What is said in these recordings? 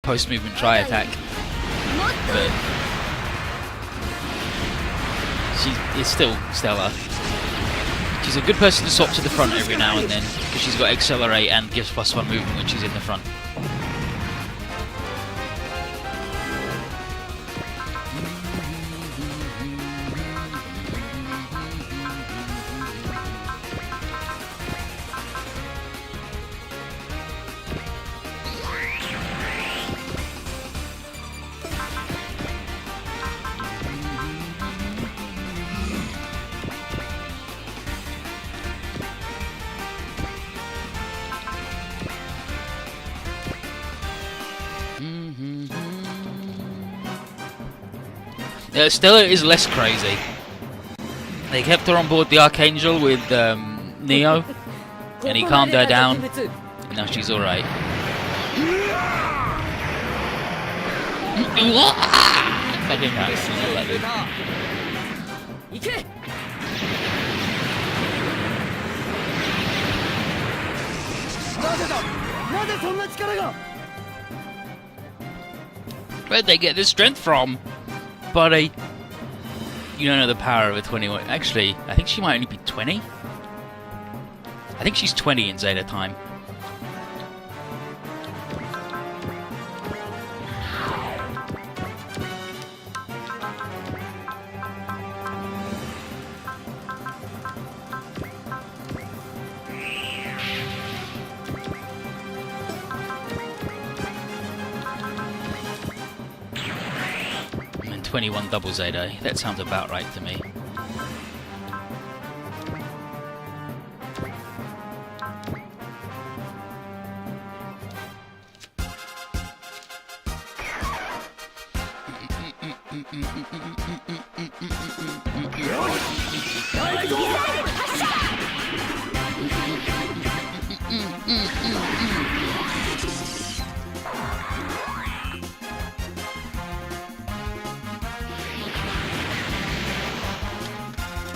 post-movement tri-attack. But she is still stellar. She's a good person to swap to the front every now and then, because she's got accelerate and gives +1 movement when she's in the front. Stella is less crazy. They kept her on board the Archangel with Neo, and he calmed her down, and now she's alright. Fucking nuts. Where'd they get this strength from? Buddy, you don't know the power of a 21. Actually, I think she might only be 20. I think she's 20 in Zeta time. And 21 double Zeta. That sounds about right to me.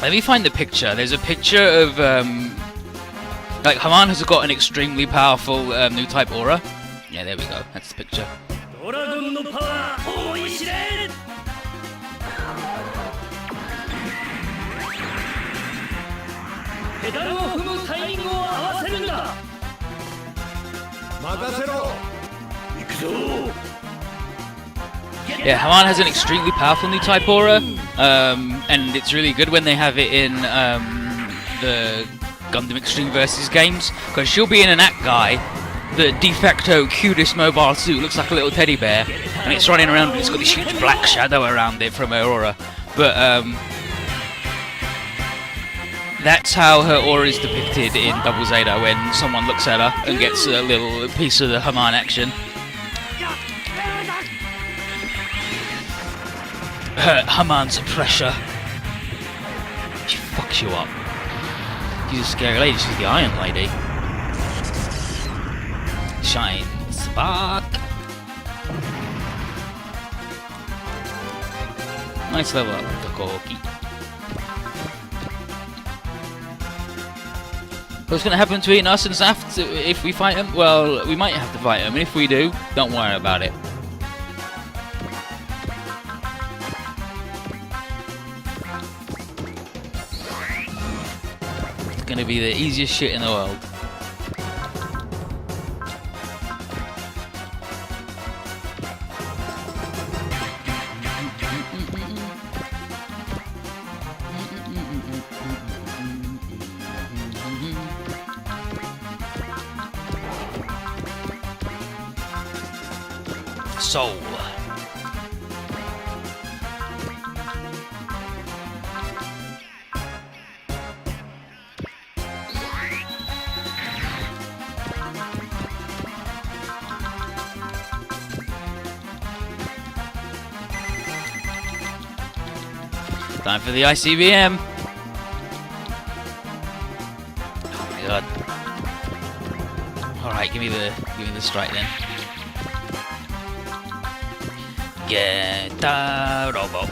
Let me find the picture. There's a picture of, like, Haman has got an extremely powerful Newtype aura. Yeah, there we go. That's the picture. Yeah, Haman has an extremely powerful Newtype aura, and it's really good when they have it in the Gundam Extreme Versus games, because she'll be in an act guy, the de facto cutest mobile suit, looks like a little teddy bear, and it's running around and it's got this huge black shadow around it from her aura. But that's how her aura is depicted in Double Zeta when someone looks at her and gets a little piece of the Haman action. Haman's pressure. She fucks you up. She's a scary lady, she's the Iron Lady. Shine, spark. Nice level up, Tokoki. What's gonna happen between us and Zaft if we fight him? Well, we might have to fight him, and if we do, don't worry about it. Gonna be the easiest shit in the world. Soul. Time for the ICBM. Oh my god. Alright, give me the strike then. Get a robo.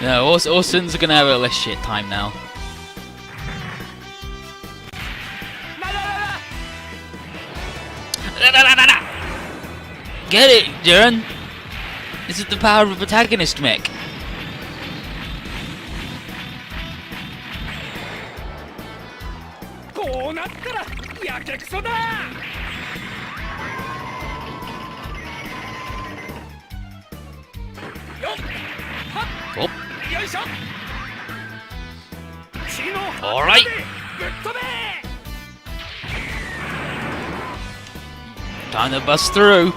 No, Orsons are gonna have a less shit time now. Get it, Duran! This is the power of a protagonist mech. Oh. Alright. Time to bust through.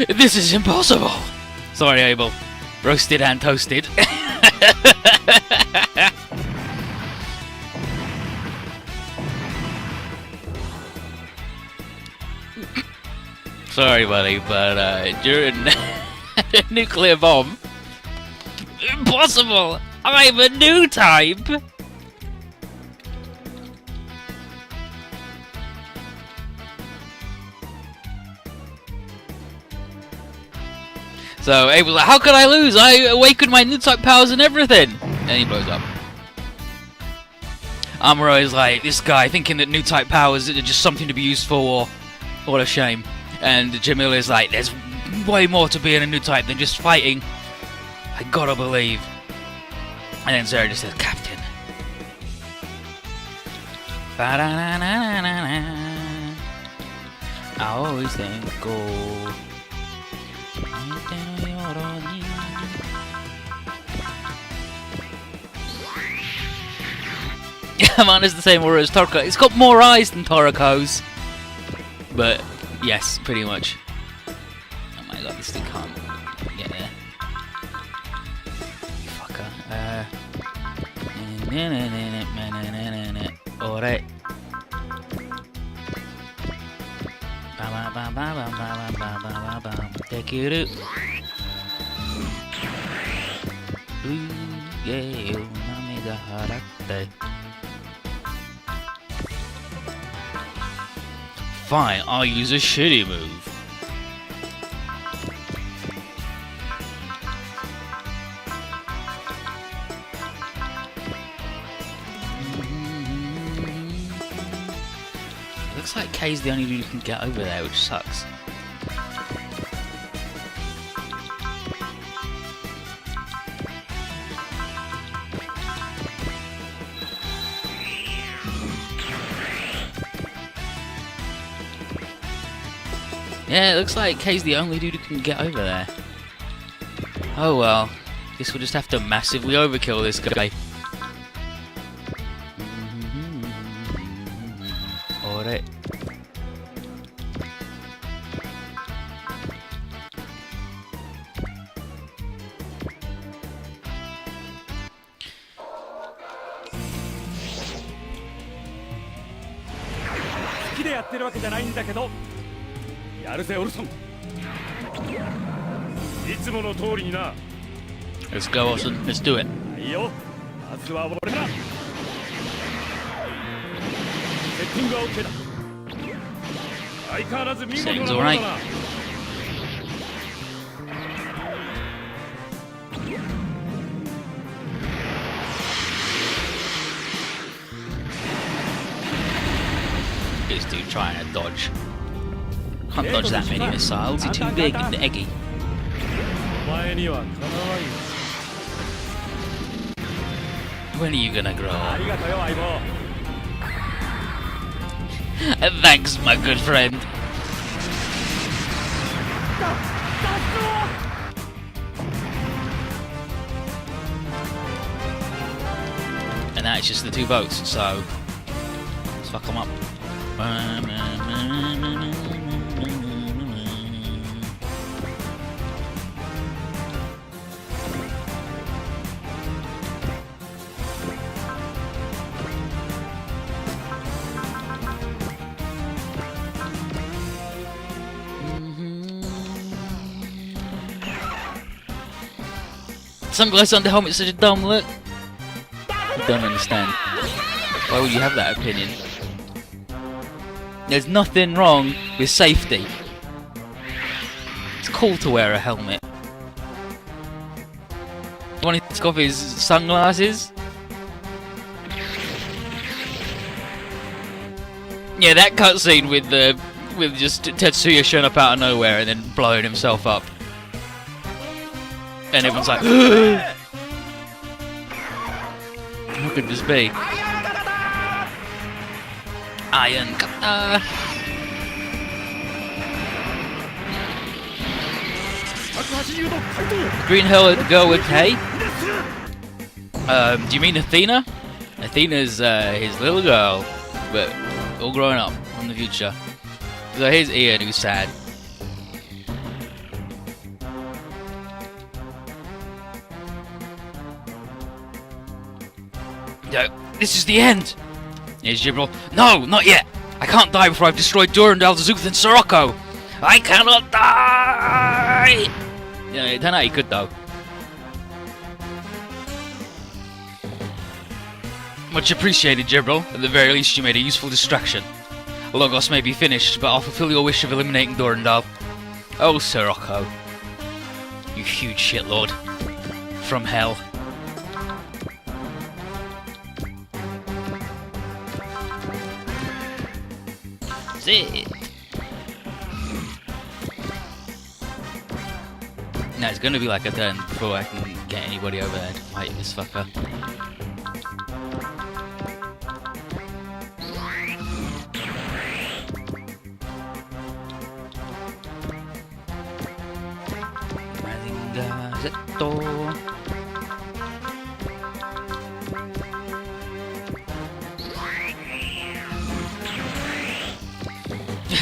This is impossible! Sorry, Abel. Roasted and toasted. Sorry, buddy, but during a nuclear bomb... Impossible! I'm a Newtype! So Abel's like, how could I lose? I awakened my Newtype powers and everything! And he blows up. Amuro is like, this guy thinking that Newtype powers are just something to be used for war. What a shame. And Jamil is like, there's way more to being a Newtype than just fighting. I gotta believe. And then Sarah just says, Captain. I always think go. Yeah, man, it's the same aura as Toriko. It's got more eyes than Toriko's. But, yes, pretty much. Oh my god, this thing can't get there. Fucker. Alright. Take it out. Fine, I'll use a shitty move. Looks like K's the only dude who can get over there, which sucks. Yeah, it looks like K's the only dude who can get over there. Oh well. Guess we'll just have to massively overkill this guy. Alright. Let's go, Orson. Let's do it. Seems alright. This dude trying to dodge. Can't dodge that many missiles, you're too big and eggy. When are you gonna grow up? Thanks, my good friend. And that's just the two boats, so let's fuck them up. Sunglasses under helmet's such a dumb look. I don't understand. Why would you have that opinion? There's nothing wrong with safety. It's cool to wear a helmet. You want to take off his sunglasses? Yeah, that cutscene with just Tetsuya showing up out of nowhere and then blowing himself up. And everyone's like, what could this be? Iron Kata! Green haired girl with K? Do you mean Athena? Athena's his little girl, but all growing up in the future. So here's Ian, who's sad. No, this is the end! Here's Gibril. No, not yet! I can't die before I've destroyed Durandal, Zuth, and Scirocco! I cannot die! Yeah, it turned out he could, though. Much appreciated, Gibril. At the very least, you made a useful distraction. Logos may be finished, but I'll fulfill your wish of eliminating Durandal. Oh, Scirocco. You huge shitlord. From hell. That's it. Now it's gonna be like a turn before I can get anybody over there to fight this fucker.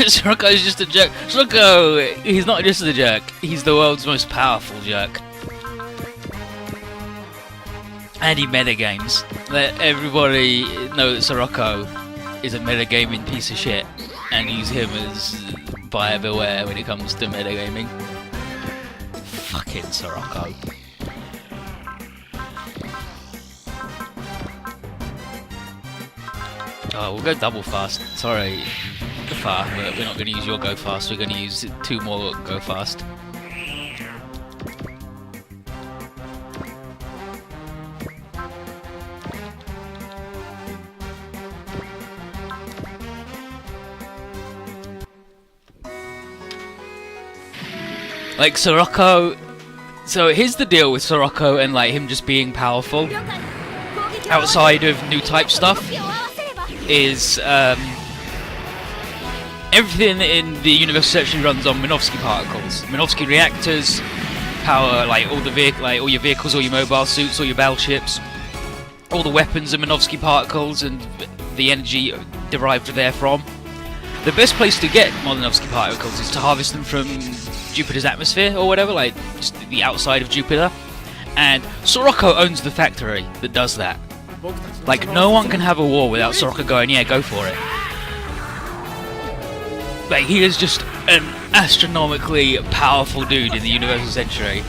Scirocco is just a jerk. Scirocco, he's not just a jerk, he's the world's most powerful jerk. And he metagames. Let everybody know that Scirocco is a metagaming piece of shit and use him as buyer beware when it comes to metagaming. Fucking Scirocco. Oh, we'll go double fast. Sorry, far, but we're not going to use your go fast. We're going to use 2 more go fast. Like Scirocco. So here's the deal with Scirocco and like him just being powerful outside of Newtype stuff is everything in the universe actually runs on Minovsky particles. Minovsky reactors power like all the all your vehicles, all your mobile suits, all your battleships. All the weapons are Minovsky particles and the energy derived therefrom. The best place to get Minovsky particles is to harvest them from Jupiter's atmosphere or whatever, like just the outside of Jupiter. And Scirocco owns the factory that does that. Like no one can have a war without Scirocco going, yeah, go for it. Like he is just an astronomically powerful dude in the Universal Century.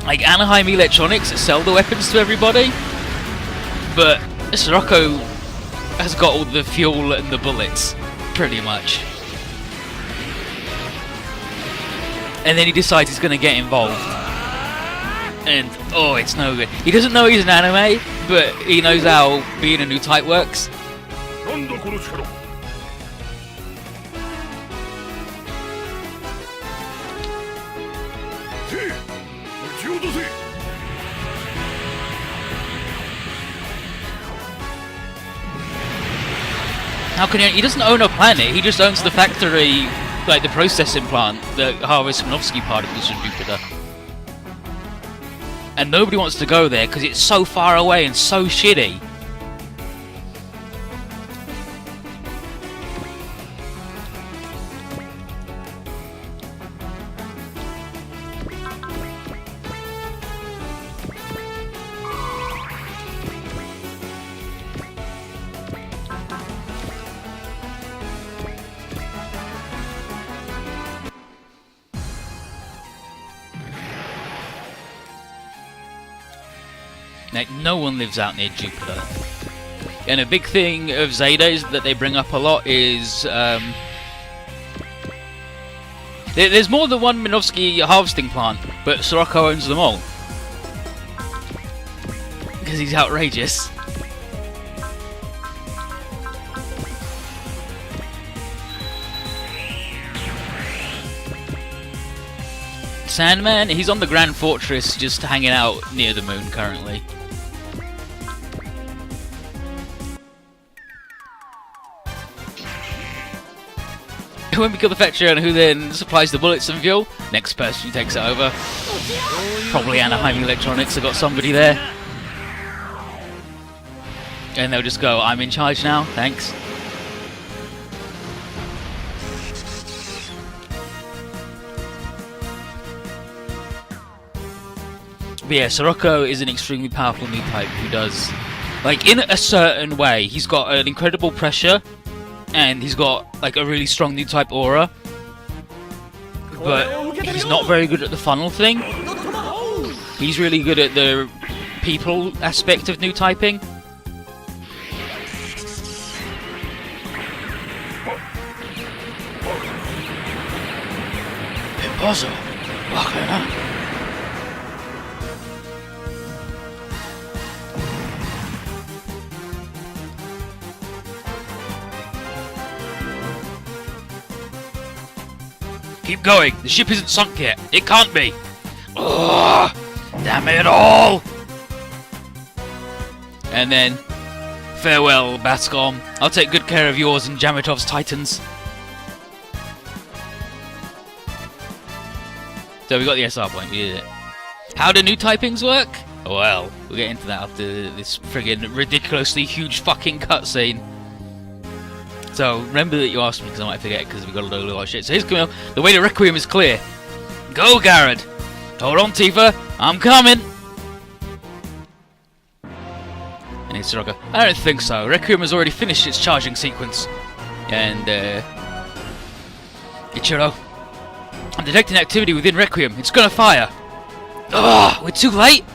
Like Anaheim Electronics sell the weapons to everybody, but Scirocco has got all the fuel and the bullets, pretty much. And then he decides he's going to get involved. And, oh, it's no good. He doesn't know he's an anime, but he knows how being a Newtype works. How can he doesn't own a planet, he just owns the factory, like the processing plant that harvests Minovsky particles from Jupiter. And nobody wants to go there because it's so far away and so shitty. Like, no one lives out near Jupiter. And a big thing of Zeta's that they bring up a lot is there's more than one Minovsky harvesting plant, but Scirocco owns them all. Because he's outrageous. Sandman, he's on the Grand Fortress just hanging out near the moon currently. When we kill the Fetcher, and who then supplies the bullets and fuel? Next person who takes it over. Probably Anaheim Electronics have got somebody there. And they'll just go, I'm in charge now, thanks. But yeah, Scirocco is an extremely powerful Newtype who does, like, in a certain way, he's got an incredible pressure, and he's got, like, a really strong Newtype aura, but he's not very good at the funnel thing. He's really good at the people aspect of Newtyping. Impossible. Keep going. The ship isn't sunk yet. It can't be. Ugh, damn it all. And then, farewell, Bascom. I'll take good care of yours and Jamitov's Titans. So we got the SR point. We did it. How do new typings work? Well, we'll get into that after this friggin' ridiculously huge fucking cutscene. So, remember that you asked me, because I might forget, because we've got a load of shit. So here's Camille. The way to Requiem is clear. Go, Garrett! Hold on, Tifa! I'm coming! And here's Scirocco. I don't think so. Requiem has already finished its charging sequence. And, Ichiro. I'm detecting activity within Requiem. It's gonna fire. Ugh! We're too late!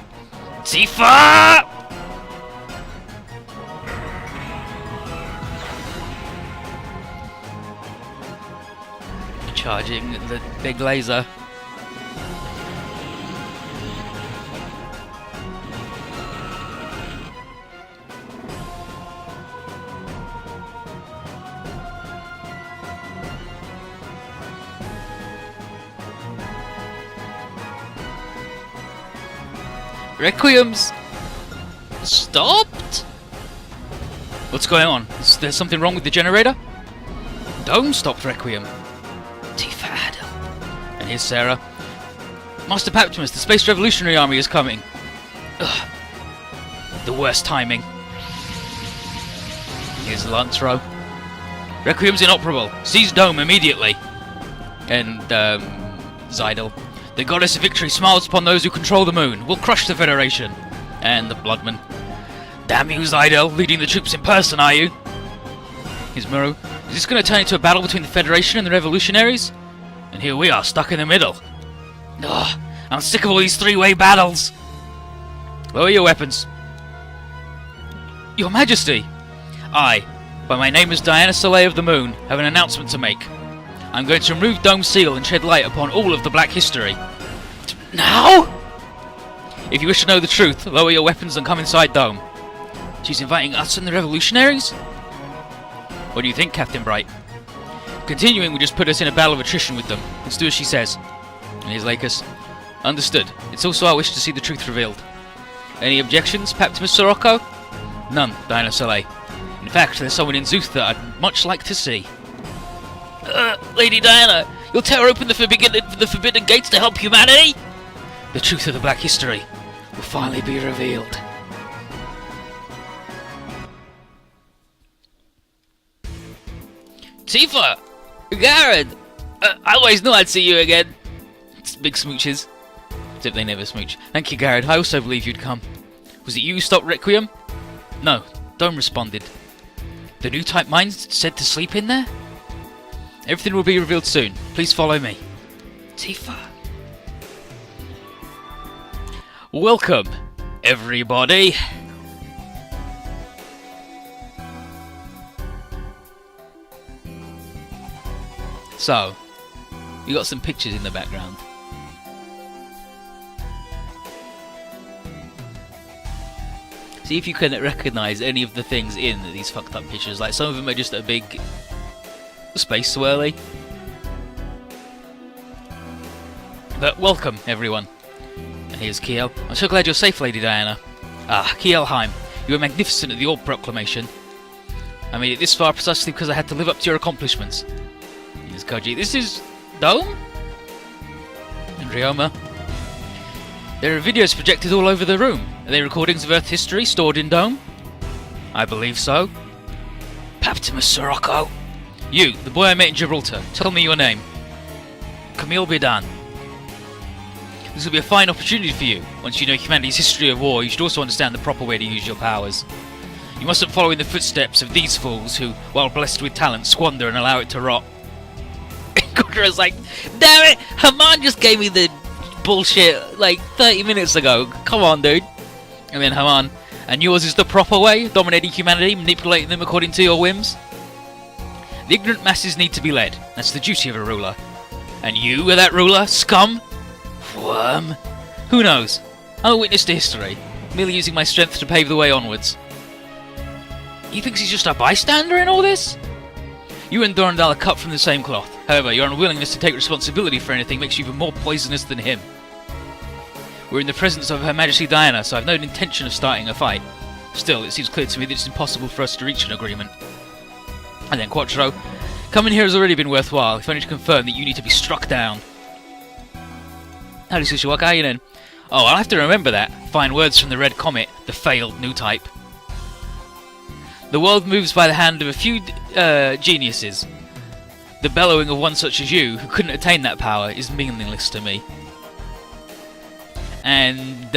Tifa! Charging the big laser. Requiem's stopped? What's going on? Is there something wrong with the generator? Dome stopped Requiem. Tifa Adel. And here's Sarah. Master Paptimus, the Space Revolutionary Army is coming. Ugh. The worst timing. Here's Lantro. Requiem's inoperable. Seize Dome immediately. And, Zydel. The Goddess of Victory smiles upon those who control the moon. We'll crush the Federation. And the Bloodman. Damn you, Zydel, leading the troops in person, are you? Here's Muru. Is this going to turn into a battle between the Federation and the Revolutionaries? And here we are, stuck in the middle. Ugh, I'm sick of all these three-way battles. Lower your weapons. Your Majesty! I, by my name as Diana Soleil of the Moon, have an announcement to make. I'm going to remove Dome's seal and shed light upon all of the Black history. Now? If you wish to know the truth, lower your weapons and come inside Dome. She's inviting us and the Revolutionaries? What do you think, Captain Bright? Continuing will just put us in a battle of attrition with them. Let's do as she says. And here's Lakers. Understood. It's also our wish to see the truth revealed. Any objections, Paptimus Scirocco? None, Diana Soleil. In fact, there's someone in Zuth that I'd much like to see. Lady Diana, you'll tear open the forbidden gates to help humanity? The truth of the Black history will finally be revealed. Tifa! Garrett! I always knew I'd see you again. It's big smooches. Except they never smooch. Thank you, Garrett. I also believe you'd come. Was it you who stopped Requiem? No, Dome responded. The Newtype mines said to sleep in there? Everything will be revealed soon. Please follow me. Tifa. Welcome. everybody. So, you got some pictures in the background. See if you can recognise any of the things in these fucked up pictures. Like, some of them are just a big space swirly. But welcome, everyone. And here's Kiel. I'm so glad you're safe, Lady Diana. Ah, Kielheim, you were magnificent at the Orb Proclamation. I made it this far precisely because I had to live up to your accomplishments. Here's Koji. This is Dome? And Ryoma. There are videos projected all over the room. Are they recordings of Earth history stored in Dome? I believe so. Paptimus Scirocco. You, the boy I met in Gibraltar. Tell me your name. Camille Bidan. This will be a fine opportunity for you. Once you know humanity's history of war, you should also understand the proper way to use your powers. You mustn't follow in the footsteps of these fools who, while blessed with talent, squander and allow it to rot. Godra's like, damn it! Haman just gave me the bullshit like 30 minutes ago. Come on, dude. And then Haman, and yours is the proper way, dominating humanity, manipulating them according to your whims? The ignorant masses need to be led. That's the duty of a ruler. And you are that ruler, scum? Worm? Who knows? I'm a witness to history, merely using my strength to pave the way onwards. He thinks he's just a bystander in all this? You and Dorandal are cut from the same cloth. However, your unwillingness to take responsibility for anything makes you even more poisonous than him. We're in the presence of Her Majesty Diana, so I've no intention of starting a fight. Still, it seems clear to me that it's impossible for us to reach an agreement. And then Quattro, coming here has already been worthwhile, if only to confirm that you need to be struck down. Howdy Sushiwaka, how you doing? Oh, I'll have to remember that. Fine words from the Red Comet, the failed Newtype. The world moves by the hand of a few geniuses. The bellowing of one such as you, who couldn't attain that power, is meaningless to me. And,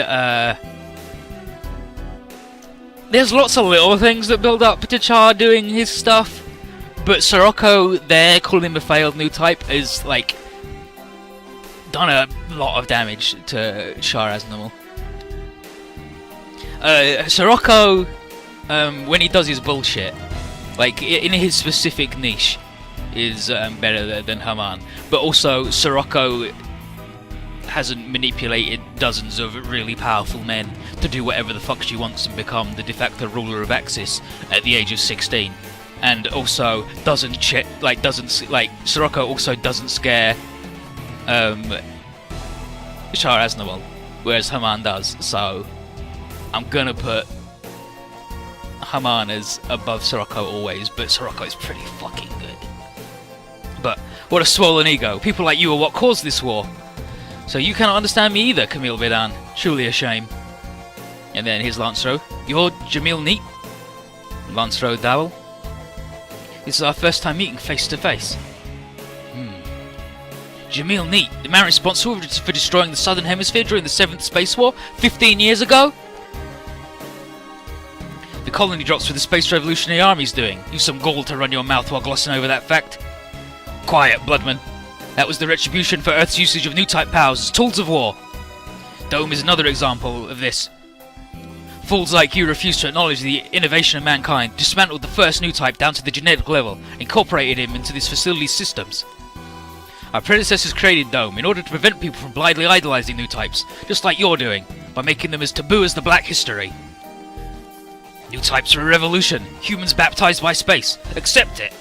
there's lots of little things that build up to Char doing his stuff, but Scirocco there, calling him a failed Newtype, is, like, done a lot of damage to Char Aznable. Scirocco, when he does his bullshit, like, in his specific niche, is better than Haman. But also, Scirocco hasn't manipulated dozens of really powerful men to do whatever the fuck she wants and become the de facto ruler of Axis at the age of 16. And also, Scirocco also doesn't scare Char Aznable, whereas Haman does. So, I'm gonna put Haman as above Scirocco always, but Scirocco is pretty fucking good. But what a swollen ego. People like you are what caused this war. So you cannot understand me either, Camille Bidan. Truly a shame. And then here's Lancero. You're Jamil Neat? Lancero Dowell. This is our first time meeting face to face. Jamil Neat, the man responsible for destroying the Southern Hemisphere during the 7th Space War 15 years ago? The colony drops what the Space Revolutionary Army's doing. You've some gall to run your mouth while glossing over that fact. Quiet, Bloodman. That was the retribution for Earth's usage of Newtype powers as tools of war. Dome is another example of this. Fools like you refuse to acknowledge the innovation of mankind, dismantled the first Newtype down to the genetic level, incorporated him into this facility's systems. Our predecessors created Dome in order to prevent people from blindly idolizing Newtypes, just like you're doing, by making them as taboo as the Black History. Newtypes are a revolution, humans baptized by space, accept it!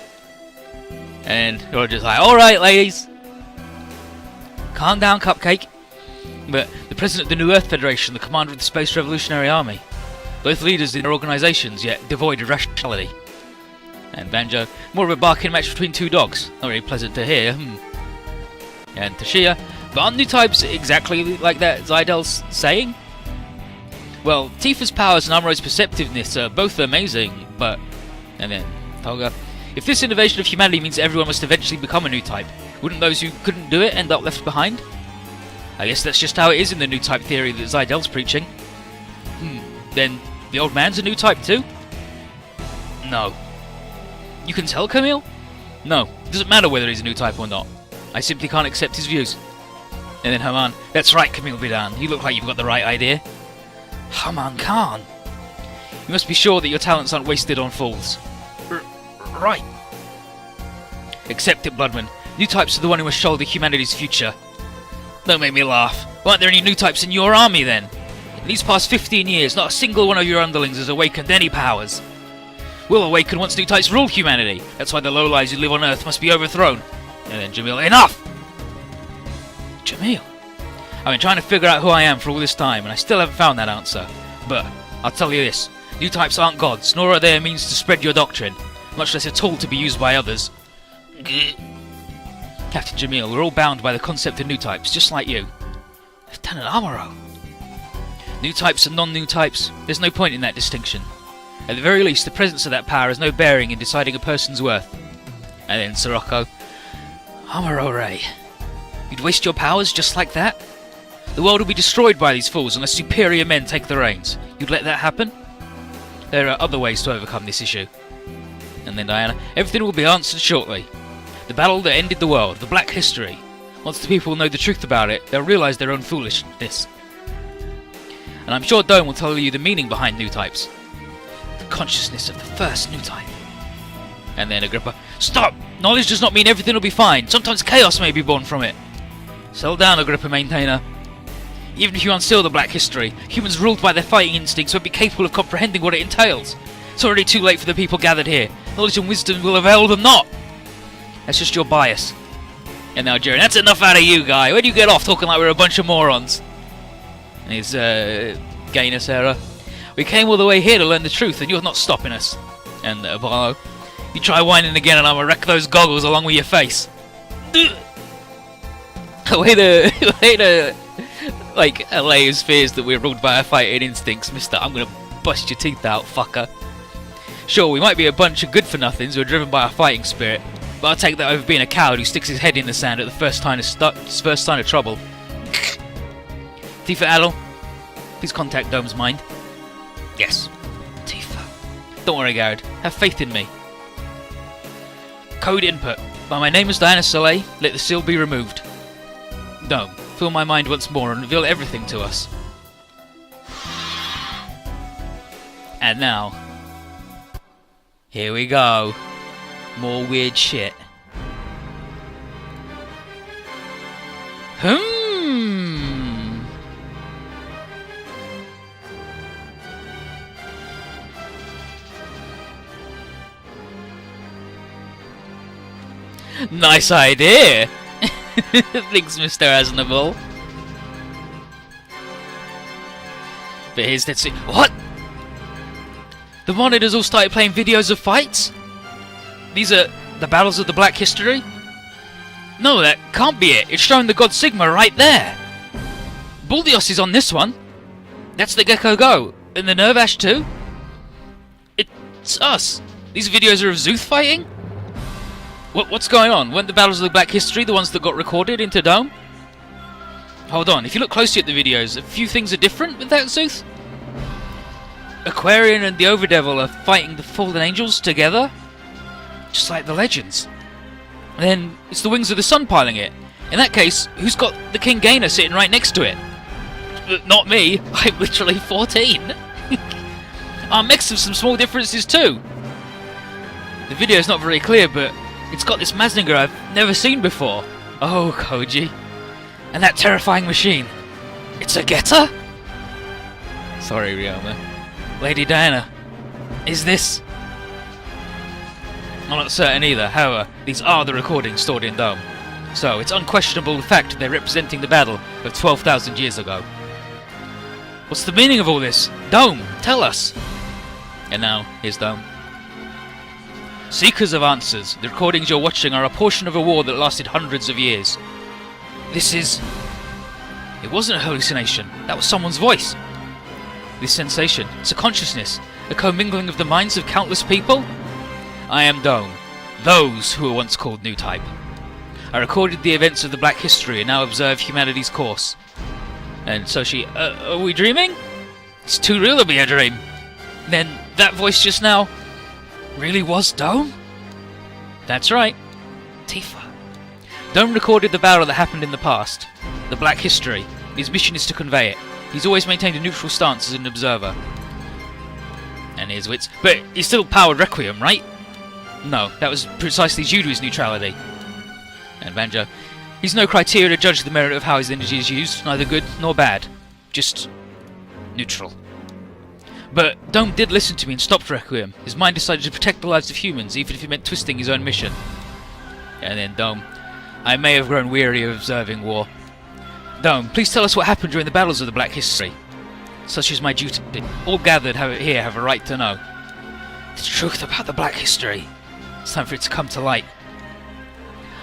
And you're just like, alright ladies! Calm down, Cupcake. But the president of the New Earth Federation, the commander of the Space Revolutionary Army. Both leaders in their organisations, yet devoid of rationality. And Banjo, more of a barking match between two dogs. Not really pleasant to hear, And Tashia, but aren't Newtypes exactly like that Zydel's saying? Well, Tifa's powers and Amuro's perceptiveness are both amazing, but... And then Tolga, if this innovation of humanity means everyone must eventually become a Newtype, wouldn't those who couldn't do it end up left behind? I guess that's just how it is in the Newtype theory that Zydel's preaching. Then the old man's a Newtype too? No. You can tell, Camille? No, it doesn't matter whether he's a Newtype or not. I simply can't accept his views. And then Haman, that's right, Camille Bidan, you look like you've got the right idea. Haman Khan. You must be sure that your talents aren't wasted on fools. Right. Accept it, Bloodman. Newtypes are the one who must shoulder humanity's future. Don't make me laugh. Weren't there any Newtypes in your army then? In these past 15 years, not a single one of your underlings has awakened any powers. We'll awaken once Newtypes rule humanity. That's why the lowlives who live on Earth must be overthrown. And then Jamil, enough! Jamil? I've been trying to figure out who I am for all this time, and I still haven't found that answer. But I'll tell you this. Newtypes aren't gods, nor are they a means to spread your doctrine, much less a tool to be used by others. Captain Jamil, we're all bound by the concept of Newtypes, just like you. Lieutenant Amaro. Newtypes and non-Newtypes, there's no point in that distinction. At the very least, the presence of that power has no bearing in deciding a person's worth. And then Scirocco. Amaro Ray. You'd waste your powers just like that? The world will be destroyed by these fools unless superior men take the reins. You'd let that happen? There are other ways to overcome this issue. And then Diana, everything will be answered shortly. The battle that ended the world, the Black History. Once the people know the truth about it, they'll realise their own foolishness. And I'm sure Dome will tell you the meaning behind Newtypes. The consciousness of the first Newtype. And then Agrippa, stop! Knowledge does not mean everything will be fine. Sometimes chaos may be born from it. Settle down, Agrippa Maintainer. Even if you unseal the Black History, humans ruled by their fighting instincts won't be capable of comprehending what it entails. It's already too late for the people gathered here. Knowledge and wisdom will avail them not. That's just your bias. And now Jerry, that's enough out of you, guy. Where do you get off talking like we're a bunch of morons? And his gainer Sarah. We came all the way here to learn the truth, and you're not stopping us. And Apollo, you try whining again, and I'm gonna wreck those goggles along with your face. way to like allay his fears that we're ruled by our fighting instincts, Mister. I'm gonna bust your teeth out, fucker. Sure, we might be a bunch of good-for-nothings who are driven by our fighting spirit, but I'll take that over being a coward who sticks his head in the sand at the first sign of trouble. Tifa Adel, please contact Dome's mind. Yes, Tifa. Don't worry, Garrett. Have faith in me. Code input. By my name is Diana Soleil, let the seal be removed. Dome, fill my mind once more and reveal everything to us. And now, here we go. More weird shit. Nice idea! Thanks, Mr. Aznable. But here's that scene. What? The monitors all started playing videos of fights? These are the battles of the Black History? No, that can't be it. It's showing the god Sigma right there. Buldios is on this one. That's the Gecko Go. And the Nervash too? It's us. These videos are of Zuth fighting? What's going on? Weren't the battles of the Black History the ones that got recorded into Dome? Hold on, if you look closely at the videos, a few things are different with that Zuth. Aquarian and the Overdevil are fighting the fallen angels together? Just like the legends. And then it's the Wings of the Sun piling it. In that case, who's got the King Gainer sitting right next to it? Not me. I'm literally 14. Our mix of some small differences too. The video's not very clear, but it's got this Mazinger I've never seen before. Oh, Koji. And that terrifying machine. It's a getter? Sorry, Ryoma. Lady Diana, is this... I'm not certain either, however, these are the recordings stored in Dome. So, it's unquestionable the fact they're representing the battle of 12,000 years ago. What's the meaning of all this? Dome, tell us! And now, here's Dome. Seekers of answers, the recordings you're watching are a portion of a war that lasted hundreds of years. This is... It wasn't a hallucination, that was someone's voice. This sensation, it's a consciousness, a commingling of the minds of countless people. I am Dome, those who were once called Newtype. I recorded the events of the Black History and now observe humanity's course. And so she, are we dreaming? It's too real to be a dream. Then that voice just now really was Dome? That's right, Tifa. Dome recorded the battle that happened in the past, the Black History. His mission is to convey it. He's always maintained a neutral stance as an observer. And here's wits. But he still powered Requiem, right? No, that was precisely due to his neutrality. And Banjo. He's no criteria to judge the merit of how his energy is used, neither good nor bad. Just neutral. But Dome did listen to me and stopped Requiem. His mind decided to protect the lives of humans, even if it meant twisting his own mission. And then Dome. I may have grown weary of observing war. Dome, please tell us what happened during the battles of the Black History. Such is my duty. All gathered here have a right to know. The truth about the Black History. It's time for it to come to light.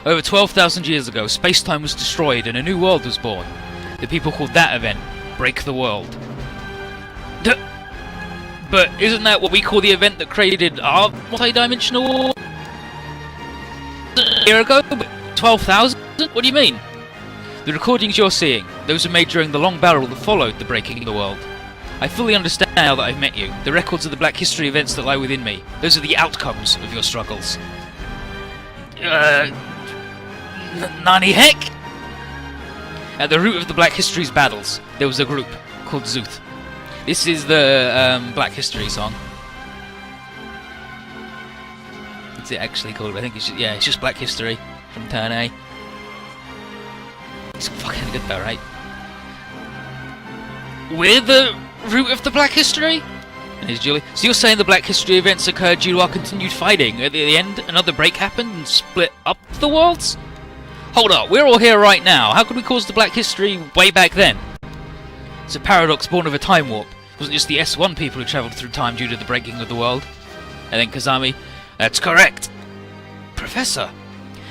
Over 12,000 years ago, space-time was destroyed and a new world was born. The people called that event Break the World. But isn't that what we call the event that created our multi-dimensional year ago? 12,000? What do you mean? The recordings you're seeing, those were made during the long battle that followed the breaking of the world. I fully understand now that I've met you. The records of the Black History events that lie within me, those are the outcomes of your struggles. Nani heck? At the root of the Black History's battles, there was a group called Zuth. This is the Black History song. What's it actually called? I think it's just, yeah, it's just Black History from Turn A. It's fucking good though, right? We're the root of the Black History? And here's Julie. So you're saying the Black History events occurred due to our continued fighting? At the end, another break happened and split up the worlds? Hold up, we're all here right now. How could we cause the Black History way back then? It's a paradox born of a time warp. It wasn't just the S1 people who travelled through time due to the breaking of the world. And then Kazami. That's correct. Professor.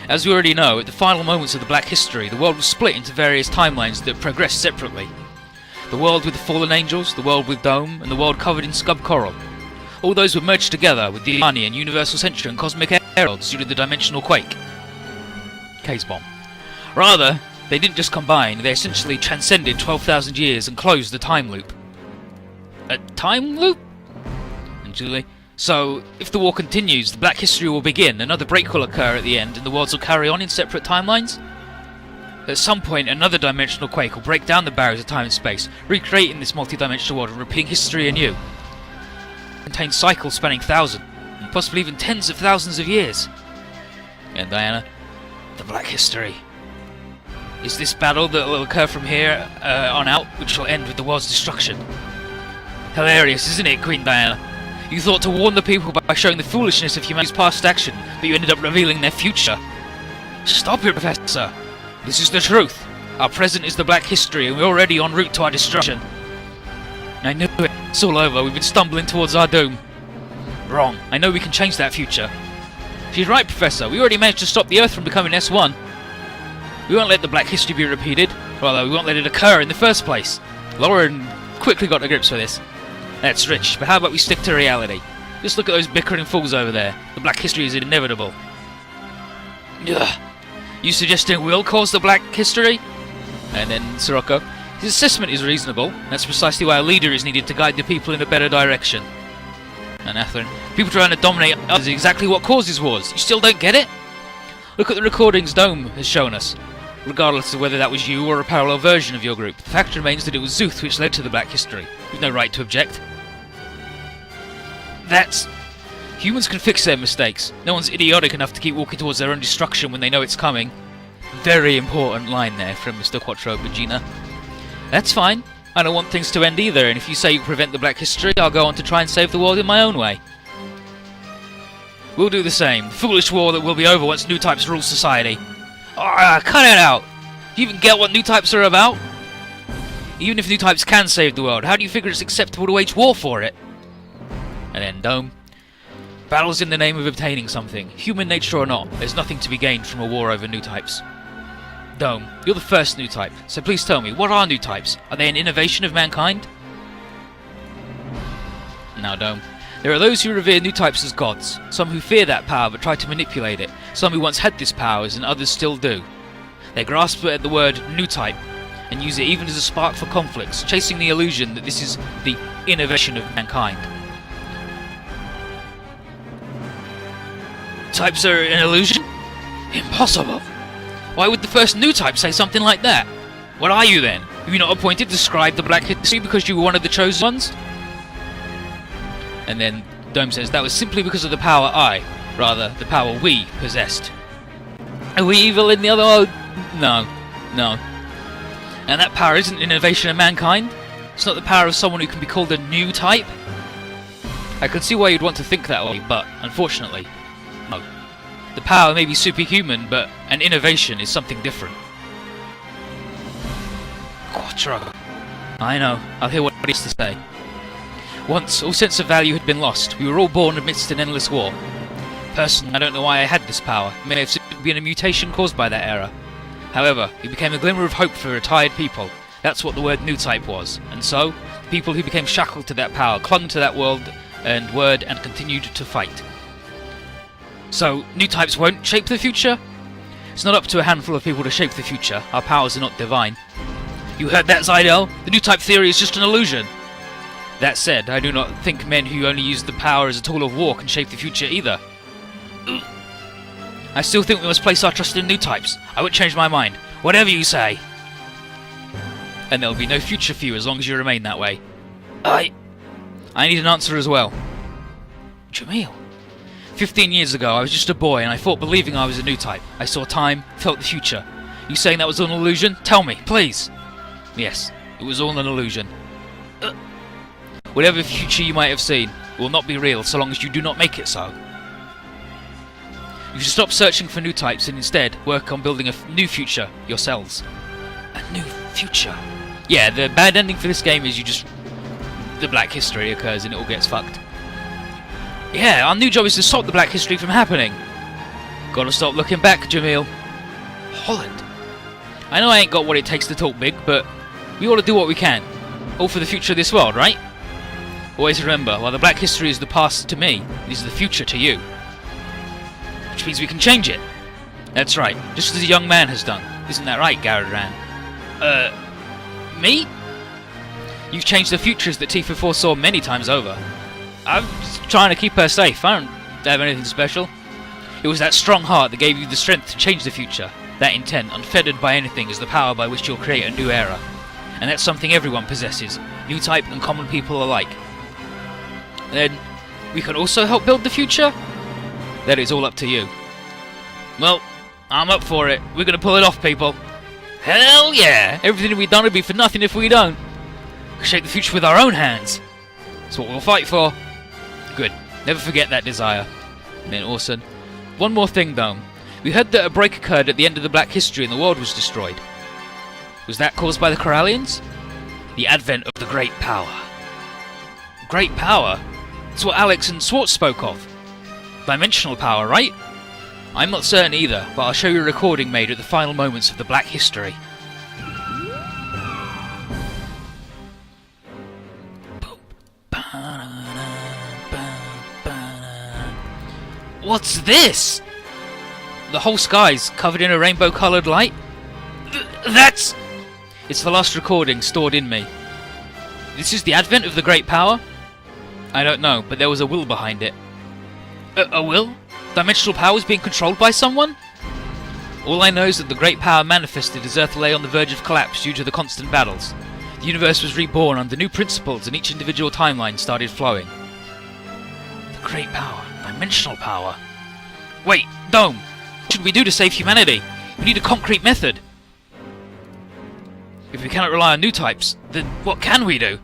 As we already know, at the final moments of the Black History, the world was split into various timelines that progressed separately. The world with the fallen angels, the world with Dome, and the world covered in scub coral. All those were merged together with the Arnie and Universal Century and Cosmic Heralds due to the dimensional quake. Case bomb. Rather, they didn't just combine, they essentially transcended 12,000 years and closed the time loop. A time loop? And Julie. So, if the war continues, the Black History will begin, another break will occur at the end, and the worlds will carry on in separate timelines? At some point, another dimensional quake will break down the barriers of time and space, recreating this multi-dimensional world and repeating history anew. It contains cycles spanning thousands, and possibly even tens of thousands of years. And Diana, the Black History. Is this battle that will occur from here on out, which will end with the world's destruction? Hilarious, isn't it, Queen Diana? You thought to warn the people by showing the foolishness of humanity's past action, but you ended up revealing their future. Stop it, Professor! This is the truth. Our present is the Black History, and we're already en route to our destruction. I knew it. It's all over. We've been stumbling towards our doom. Wrong. I know we can change that future. She's right, Professor. We already managed to stop the Earth from becoming S1. We won't let the Black History be repeated. Rather, we won't let it occur in the first place. Lauren quickly got to grips with this. That's rich, but how about we stick to reality? Just look at those bickering fools over there. The Black History is inevitable. Ugh. You suggesting we'll cause the Black History? And then Scirocco. His assessment is reasonable. That's precisely why a leader is needed to guide the people in a better direction. And Athlon. People trying to dominate others is exactly what causes wars. You still don't get it? Look at the recordings Dome has shown us. Regardless of whether that was you or a parallel version of your group, the fact remains that it was Zuth which led to the Black History. We've no right to object. That's... Humans can fix their mistakes. No one's idiotic enough to keep walking towards their own destruction when they know it's coming. Very important line there from Mr. Quattro Bagina. That's fine. I don't want things to end either, and if you say you prevent the Black History, I'll go on to try and save the world in my own way. We'll do the same. The foolish war that will be over once Newtypes rule society. Cut it out! Do you even get what Newtypes are about? Even if Newtypes can save the world, how do you figure it's acceptable to wage war for it? And then Dome. Battles in the name of obtaining something. Human nature or not, there's nothing to be gained from a war over Newtypes. Dome, you're the first Newtype, so please tell me, what are Newtypes? Are they an innovation of mankind? Now Dome. There are those who revere Newtypes as gods, some who fear that power but try to manipulate it, some who once had this power and others still do. They grasp at the word Newtype and use it even as a spark for conflicts, chasing the illusion that this is the innovation of mankind. Types are an illusion? Impossible! Why would the first Newtype say something like that? What are you then? Were you not appointed to scribe the Black History because you were one of the chosen ones? And then Dome says, that was simply because of the power the power we possessed. Are we evil in the other? Oh, no. No. And that power isn't an innovation of mankind. It's not the power of someone who can be called a Newtype. I could see why you'd want to think that way, but unfortunately, no. The power may be superhuman, but an innovation is something different. Quattro. I know. I'll hear what he has to say. Once, all sense of value had been lost. We were all born amidst an endless war. Personally, I don't know why I had this power. It may have simply been a mutation caused by that error. However, it became a glimmer of hope for retired people. That's what the word Newtype was. And so, people who became shackled to that power clung to that word and continued to fight. So, Newtypes won't shape the future? It's not up to a handful of people to shape the future. Our powers are not divine. You heard that, Zydel? The Newtype theory is just an illusion. That said, I do not think men who only use the power as a tool of war can shape the future either. I still think we must place our trust in Newtypes. I won't change my mind. Whatever you say. And there'll be no future for you as long as you remain that way. I need an answer as well. Jamil. 15 years ago, I was just a boy and I thought believing I was a Newtype. I saw time, felt the future. You saying that was all an illusion? Tell me, please. Yes, it was all an illusion. Whatever future you might have seen will not be real so long as you do not make it so. You should stop searching for Newtypes and instead work on building a new future yourselves. A new future? Yeah, the bad ending for this game is the Black History occurs and it all gets fucked. Yeah, our new job is to stop the Black History from happening. Gotta stop looking back, Jamil. Holland. I know I ain't got what it takes to talk big, but we ought to do what we can. All for the future of this world, right? Always remember, while the Black History is the past to me, it is the future to you. Which means we can change it. That's right, just as a young man has done. Isn't that right, Gararan? Me? You've changed the futures that Tifa foresaw many times over. I'm just trying to keep her safe. I don't have anything special. It was that strong heart that gave you the strength to change the future. That intent, unfettered by anything, is the power by which you'll create a new era. And that's something everyone possesses, Newtype and common people alike. Then, we can also help build the future? That is all up to you. Well, I'm up for it. We're gonna pull it off, people. Hell yeah! Everything we've done would be for nothing if we don't. We'll shape the future with our own hands. That's what we'll fight for. Good. Never forget that desire. And then Orson. One more thing, though. We heard that a break occurred at the end of the Black History and the world was destroyed. Was that caused by the Corallians? The advent of the Great Power. Great Power? That's what Alex and Swartz spoke of. Dimensional power, right? I'm not certain either, but I'll show you a recording made at the final moments of the Black History. What's this? The whole sky's covered in a rainbow-coloured light? That's... It's the last recording stored in me. This is the advent of the Great Power? I don't know, but there was a will behind it. A will? Dimensional powers being controlled by someone? All I know is that the Great Power manifested as Earth lay on the verge of collapse due to the constant battles. The universe was reborn under new principles and each individual timeline started flowing. The Great Power. Dimensional power. Wait, Dome! What should we do to save humanity? We need a concrete method. If we cannot rely on Newtypes, then what can we do?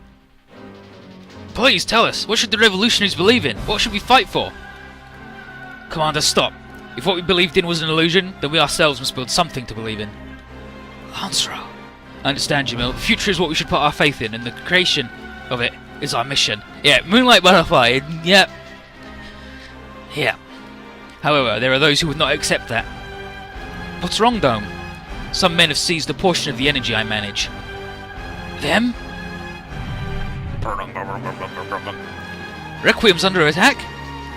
Please tell us, what should the revolutionaries believe in? What should we fight for? Commander, stop. If what we believed in was an illusion, then we ourselves must build something to believe in. Lancero. I understand, Jamil. The future is what we should put our faith in, and the creation of it is our mission. Yeah, Moonlight Butterfly, yep. Yeah. However, there are those who would not accept that. What's wrong, Dome? Some men have seized a portion of the energy I manage. Them? Requiem's under attack?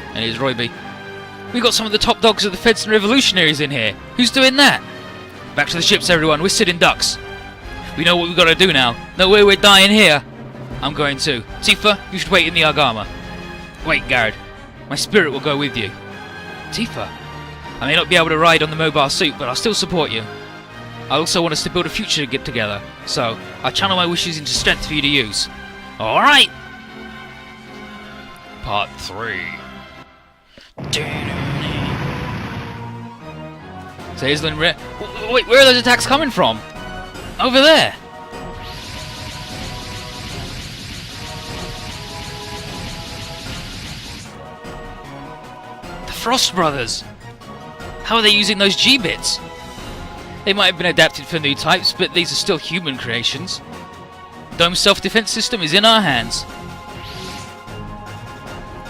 And here's Royby. We got some of the top dogs of the Feds and Revolutionaries in here. Who's doing that? Back to the ships, everyone. We're sitting ducks. We know what we've got to do now. No way we're dying here. I'm going too. Tifa, you should wait in the Argama. Wait, Garrett. My spirit will go with you. Tifa? I may not be able to ride on the mobile suit, but I'll still support you. I also want us to build a future to get together, so I channel my wishes into strength for you to use. Alright! Part 3. So here's the wait, where are those attacks coming from? Over there! The Frost Brothers! How are they using those G-bits? They might have been adapted for Newtypes, but these are still human creations. Dome's self-defense system is in our hands.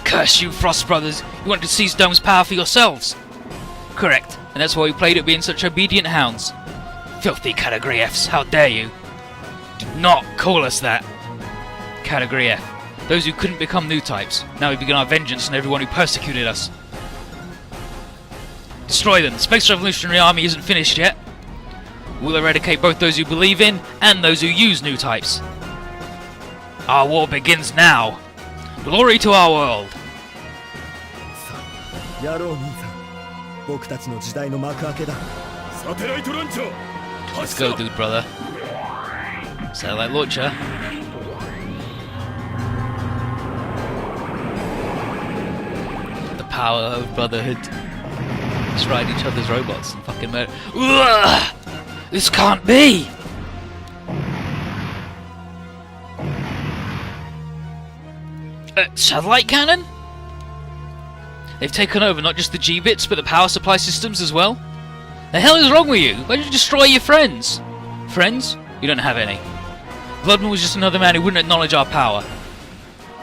Curse you, Frost Brothers! You wanted to seize Dome's power for yourselves! Correct, and that's why we played at being such obedient hounds. Filthy Category Fs, how dare you! Do not call us that! Category F, those who couldn't become Newtypes. Now we begin our vengeance on everyone who persecuted us. Destroy them, the Space Revolutionary Army isn't finished yet. We'll eradicate both those who believe in and those who use Newtypes. Our war begins now! Glory to our world! Let's go, dude, brother. Satellite launcher. The power of brotherhood. Just ride each other's robots and fucking murder. Ugh! This can't be! Satellite cannon? They've taken over not just the G-bits, but the power supply systems as well. The hell is wrong with you? Why did you destroy your friends? Friends? You don't have any. Bloodman was just another man who wouldn't acknowledge our power.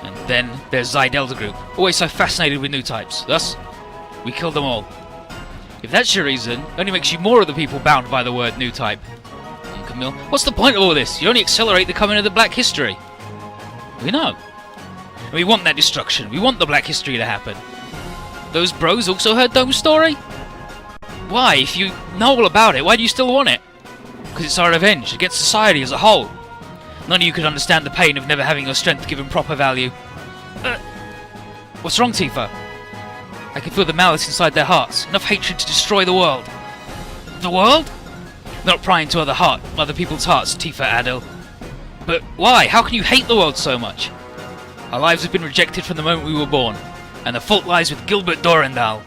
And then there's Zai Delta Group, always so fascinated with Newtypes. Thus, we killed them all. If that's your reason, it only makes you more of the people bound by the word Newtype. And Camille, what's the point of all this? You only accelerate the coming of the Black History. We know. And we want that destruction. We want the Black History to happen. Those bros also heard Dome's story? Why? If you know all about it, why do you still want it? Because it's our revenge against society as a whole. None of you could understand the pain of never having your strength given proper value. What's wrong, Tifa? I can feel the malice inside their hearts. Enough hatred to destroy the world. The world? Not prying to other people's hearts, Tifa Adil. But why? How can you hate the world so much? Our lives have been rejected from the moment we were born. And the fault lies with Gilbert Durandal.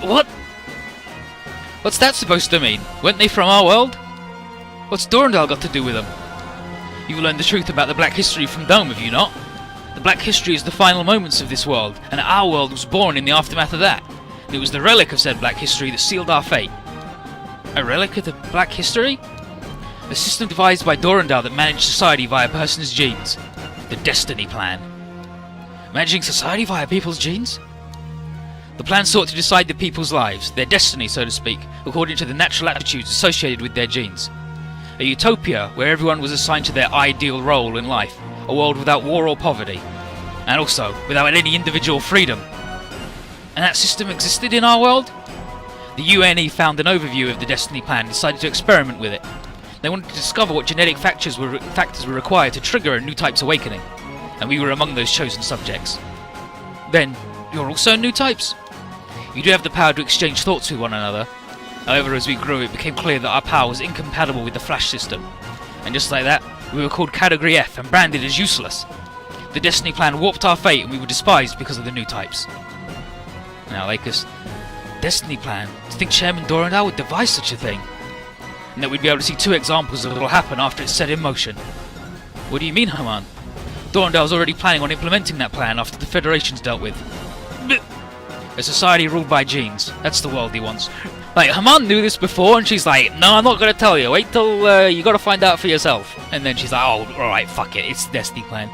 What? What's that supposed to mean? Weren't they from our world? What's Durandal got to do with them? You've learned the truth about the Black History from Dome, have you not? The Black History is the final moments of this world, and our world was born in the aftermath of that. And it was the relic of said Black History that sealed our fate. A relic of the Black History? A system devised by Durandal that managed society via a person's genes. The Destiny Plan. Managing society via people's genes? The plan sought to decide the people's lives, their destiny, so to speak, according to the natural aptitudes associated with their genes. A utopia where everyone was assigned to their ideal role in life, a world without war or poverty, and also without any individual freedom. And that system existed in our world? The UNE found an overview of the Destiny Plan and decided to experiment with it. They wanted to discover what genetic factors were required to trigger a Newtype's awakening, and we were among those chosen subjects. Then, you're also Newtypes? You do have the power to exchange thoughts with one another. However, as we grew, it became clear that our power was incompatible with the Flash system. And just like that, we were called Category F and branded as useless. The Destiny Plan warped our fate and we were despised because of the Newtypes. Now, Lakers, Destiny Plan? To think Chairman Durandal would devise such a thing? And that we'd be able to see 2 examples of what will happen after it's set in motion. What do you mean, Haman? Durandal's already planning on implementing that plan after the Federation's dealt with. A society ruled by genes. That's the world he wants. Like, Haman knew this before, and she's like, no, I'm not going to tell you. Wait till you got to find out for yourself. And then she's like, oh, alright, fuck it. It's the Destiny Plan.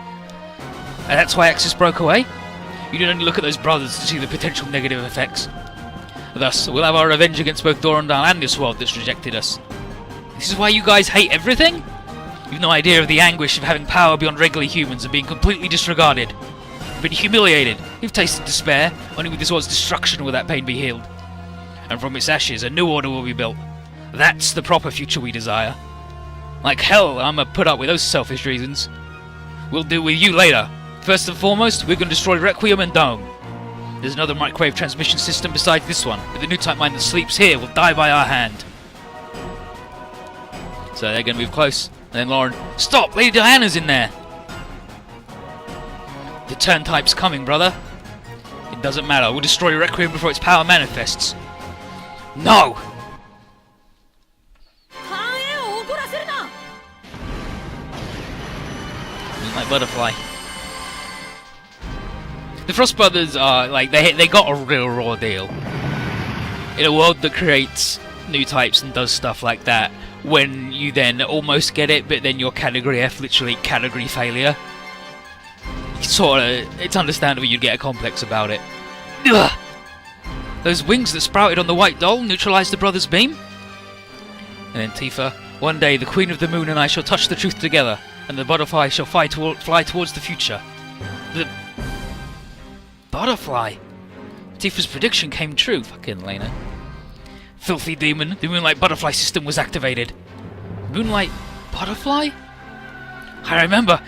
And that's why Axis broke away? You didn't only look at those brothers to see the potential negative effects. Thus, we'll have our revenge against both Durandal and this world that's rejected us. This is why you guys hate everything? You've no idea of the anguish of having power beyond regular humans and being completely disregarded. You've been humiliated. You've tasted despair. Only with this world's destruction will that pain be healed. And from its ashes, a new order will be built. That's the proper future we desire. Like hell, I'ma put up with those selfish reasons. We'll deal with you later. First and foremost, we're gonna destroy Requiem and Dome. There's another microwave transmission system besides this one, but the Newtype mind that sleeps here will die by our hand. So they're going to move close. And then Lauren, stop! Lady Diana's in there! The turn type's coming, brother. It doesn't matter. We'll destroy Requiem before its power manifests. No! Like butterfly. The Frost Brothers are like they got a real raw deal. In a world that creates new types and does stuff like that, when you then almost get it, but then your category F literally category failure. It's understandable you'd get a complex about it. Ugh. Those wings that sprouted on the white doll neutralized the brothers' beam. And then Tifa, one day the Queen of the Moon and I shall touch the truth together, and the butterfly shall fly towards the future. The butterfly. Tifa's prediction came true. Fucking Lena. Filthy demon. The Moonlight Butterfly system was activated. Moonlight Butterfly? I remember.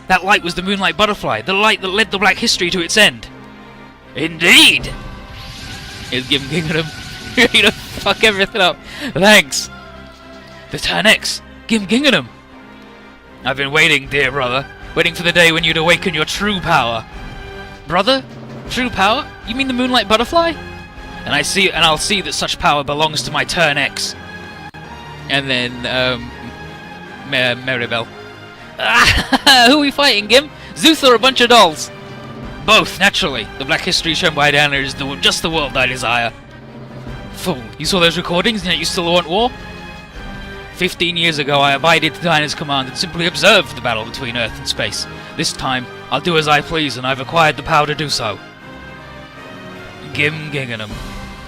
That light was the Moonlight Butterfly, the light that led the Black History to its end. Indeed! It's Gim Gingham. You're gonna fuck everything up. Thanks. The turn X. Gim Gingham. I've been waiting, dear brother. Waiting for the day when you'd awaken your true power. Brother? True power? You mean the Moonlight Butterfly? And I'll see that such power belongs to my turn X. And then, Maribel. Who are we fighting, Gim? Zeus or a bunch of dolls? Both, naturally. The Black History shown by Diana is just the world I desire. Fool, you saw those recordings and yet you still want war? 15 years ago I abided to Diana's command and simply observed the battle between Earth and space. This time, I'll do as I please and I've acquired the power to do so. Gim Gingham.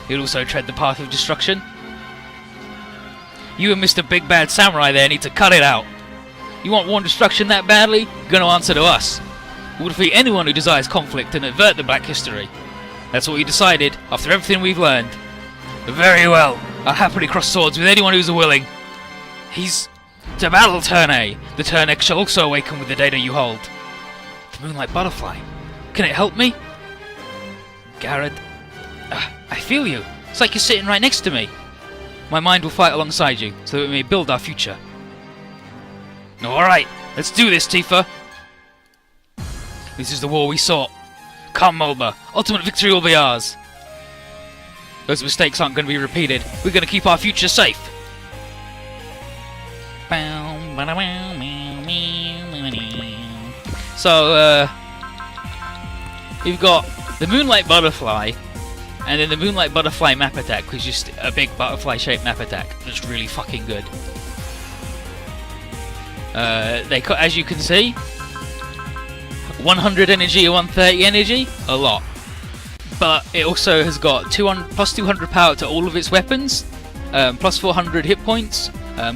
He'll also tread the path of destruction. You and Mr. Big Bad Samurai there need to cut it out. You want war and destruction that badly? You're gonna answer to us. We'll defeat anyone who desires conflict and avert the Black History. That's what we decided, after everything we've learned. Very well. I'll happily cross swords with anyone who's willing. He's... to battle, Turn A. The Turn X shall also awaken with the data you hold. The Moonlight Butterfly. Can it help me? Garrett. I feel you. It's like you're sitting right next to me. My mind will fight alongside you, so that we may build our future. Alright, let's do this, Tifa. This is the war we sought. Come, Mulba. Ultimate victory will be ours. Those mistakes aren't going to be repeated. We're going to keep our future safe. So, we've got the Moonlight Butterfly, and then the Moonlight Butterfly map attack, which is just a big butterfly-shaped map attack that's really fucking good. As you can see, 100 energy or 130 energy, a lot. But it also has got plus 200 power to all of its weapons, plus 400 hit points,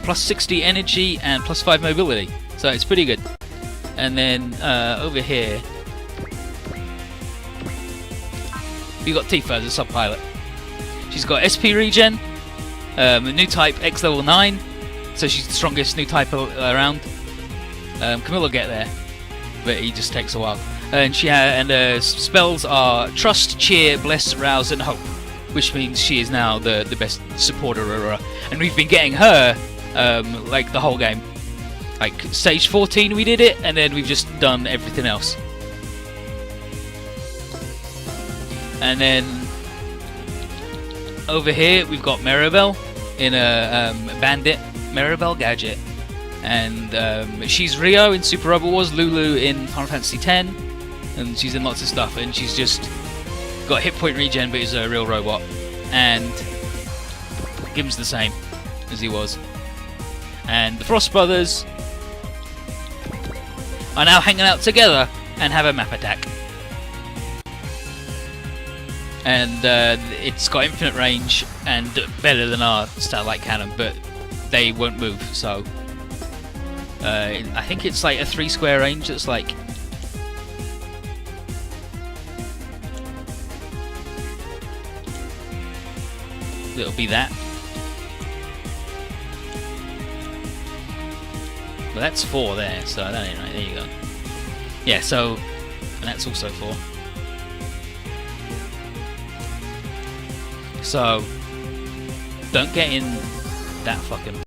plus 60 energy, and plus 5 mobility. So it's pretty good. And then over here, we've got Tifa as a sub-pilot. She's got SP regen, a Newtype X level 9, so she's the strongest Newtype around. Camille will get there, but he just takes a while. And her spells are Trust, Cheer, Bless, Rouse, and Hope, which means she is now the best supporter. And we've been getting her like the whole game. Like stage 14 we did it, and then we've just done everything else. And then over here we've got Maribel in a bandit Maribel gadget, and she's Rio in Super Robot Wars, Lulu in Final Fantasy X, and she's in lots of stuff. And she's just got hit point regen, but is a real robot. And Gim's the same as he was. And the Frost Brothers are now hanging out together and have a map attack. And it's got infinite range and better than our Starlight Cannon, but they won't move, so I think it's like a 3 square range that's like it'll be that. Well, that's 4 there, so that ain't right. There you go. Yeah, so, and that's also 4. So, don't get in that fucking